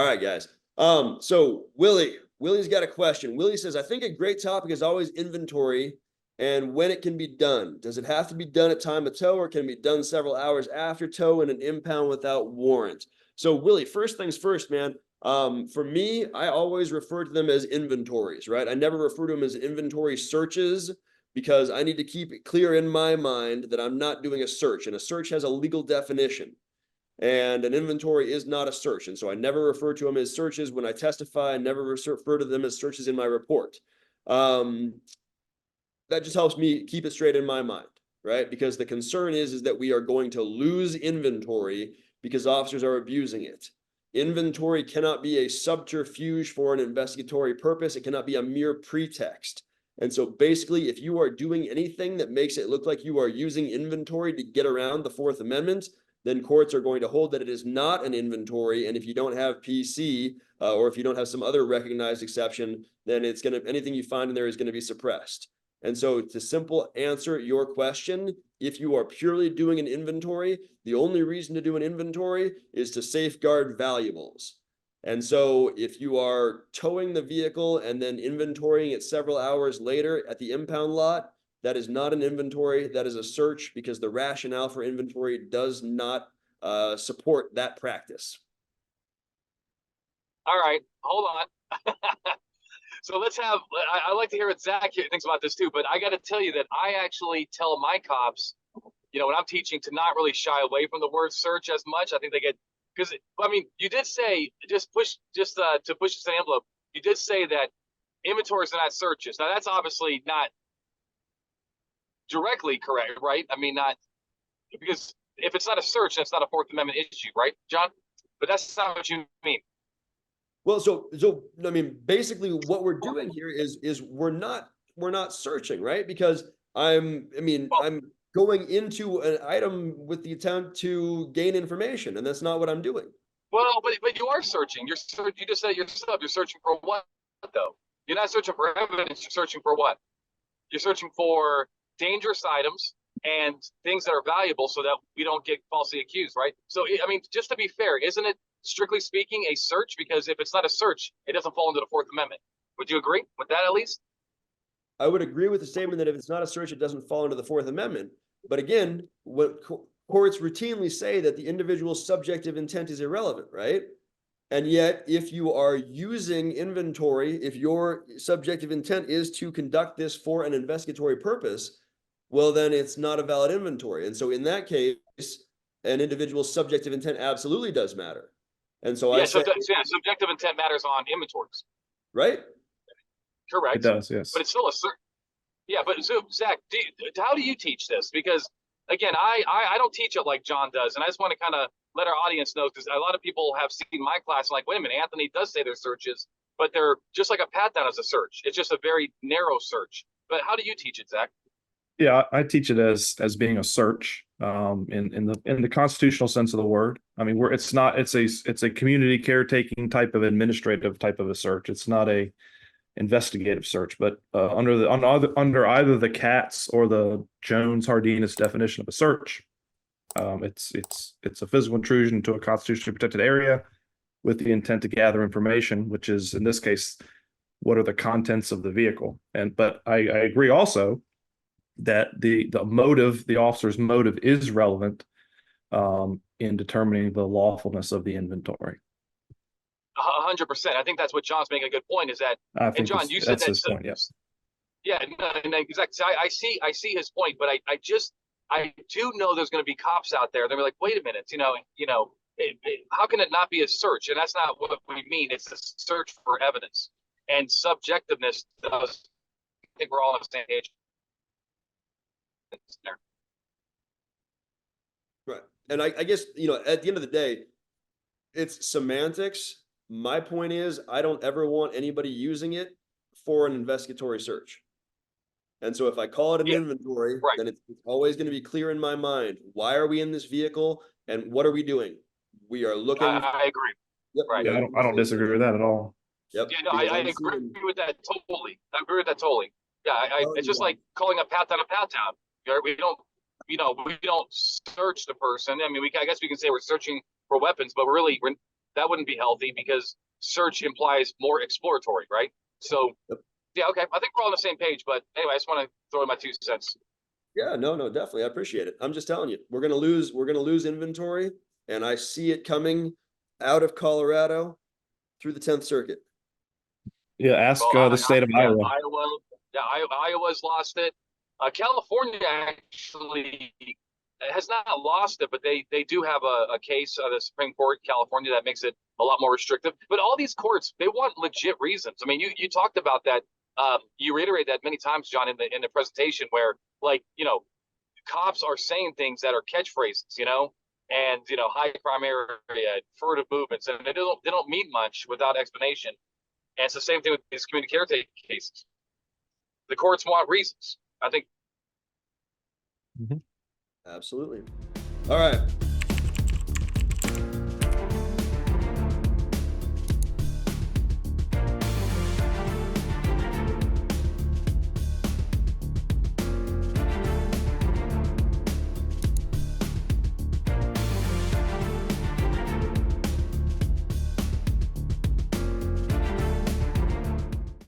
right, guys. So Willie's got a question. Willie says, I think a great topic is always inventory and when it can be done. Does it have to be done at time of tow, or can it be done several hours after tow in an impound without warrant? So Willie, first things first, man. For me, I always refer to them as inventories, right? I never refer to them as inventory searches because I need to keep it clear in my mind that I'm not doing a search, and a search has a legal definition. And an inventory is not a search. And so I never refer to them as searches when I testify. I never refer to them as searches in my report. That just helps me keep it straight in my mind, right? Because the concern is that we are going to lose inventory because officers are abusing it. Inventory cannot be a subterfuge for an investigatory purpose. It cannot be a mere pretext. And so basically, if you are doing anything that makes it look like you are using inventory to get around the Fourth Amendment, then courts are going to hold that it is not an inventory. And if you don't have PC, or if you don't have some other recognized exception, then it's going to, anything you find in there is going to be suppressed. And so to simple answer your question, if you are purely doing an inventory, the only reason to do an inventory is to safeguard valuables. And so if you are towing the vehicle and then inventorying it several hours later at the impound lot, that is not an inventory, that is a search, because the rationale for inventory does not support that practice. All right, hold on. So let's have, I like to hear what Zach thinks about this too, but I got to tell you that I actually tell my cops, you know, when I'm teaching, to not really shy away from the word search as much. I think they get, because, I mean, you did say, to push this envelope, you did say that inventories are not searches. Now, that's obviously not directly correct, right? I mean, not, because if it's not a search, that's not a Fourth Amendment issue, right, John? But that's not what you mean. Well, so I mean, basically, what we're doing here is we're not searching, right? Because I'm going into an item with the attempt to gain information, and that's not what I'm doing. Well, but you are searching. You just said yourself. You're searching for what, though? You're not searching for evidence. You're searching for what? You're searching for dangerous items and things that are valuable, so that we don't get falsely accused, right? So, I mean, just to be fair, isn't it, strictly speaking, a search? Because if it's not a search, it doesn't fall into the Fourth Amendment. Would you agree with that, at least? I would agree with the statement that if it's not a search, it doesn't fall into the Fourth Amendment. But again, what courts routinely say that the individual's subjective intent is irrelevant, right? And yet, if you are using inventory, if your subjective intent is to conduct this for an investigatory purpose, well, then it's not a valid inventory. And so in that case, an individual's subjective intent absolutely does matter. And so I say, subjective intent matters on inventories, right? Correct. It does, yes. But it's still a search. Yeah, but so Zach, how do you teach this? Because again, I don't teach it like John does, and I just want to kind of let our audience know, because a lot of people have seen my class and like, wait a minute, Anthony does say they're searches, but they're just like a pat down as a search. It's just a very narrow search. But how do you teach it, Zach? Yeah, I teach it as being a search, in the constitutional sense of the word. I mean, it's a community caretaking type of administrative type of a search. It's not a investigative search, but under either the Katz or the Jones-Hardinus definition of a search, it's a physical intrusion into a constitutionally protected area with the intent to gather information, which is in this case, what are the contents of the vehicle? But I agree also that the officer's motive is relevant in determining the lawfulness of the inventory. 100%. I think that's what John's making a good point. Is that, and John, you said that's his point. Yes. Yeah, and exactly. I see his point, but I do know there's going to be cops out there. They're like, wait a minute, how can it not be a search? And that's not what we mean. It's a search for evidence, and subjectiveness does. I think we're all on the same page. Right. And I guess, at the end of the day, it's semantics. My point is, I don't ever want anybody using it for an investigatory search. And so if I call it an inventory, right, then it's always going to be clear in my mind. Why are we in this vehicle and what are we doing? We are looking. I agree. Yep, right. Yeah, I don't disagree with that at all. Yep. Yeah, no, I agree with that totally. I agree with that totally. Yeah, it's just like calling a pat down a pat down. We don't search the person. I mean, I guess we can say we're searching for weapons, but really, that wouldn't be healthy because search implies more exploratory, right? So, yeah, okay. I think we're all on the same page, but anyway, I just want to throw in my 2 cents. Yeah, no, definitely. I appreciate it. I'm just telling you, we're gonna lose inventory, and I see it coming out of Colorado through the 10th Circuit. Yeah, ask the state of Iowa. Iowa's lost it. California actually has not lost it, but they do have a case of the Supreme Court in California that makes it a lot more restrictive. But all these courts, they want legit reasons. I mean, you talked about that. You reiterated that many times, John, in the presentation, where cops are saying things that are catchphrases, and high crime area, furtive movements, and they don't mean much without explanation. And it's the same thing with these community caretaking cases. The courts want reasons, I think. Absolutely. All right.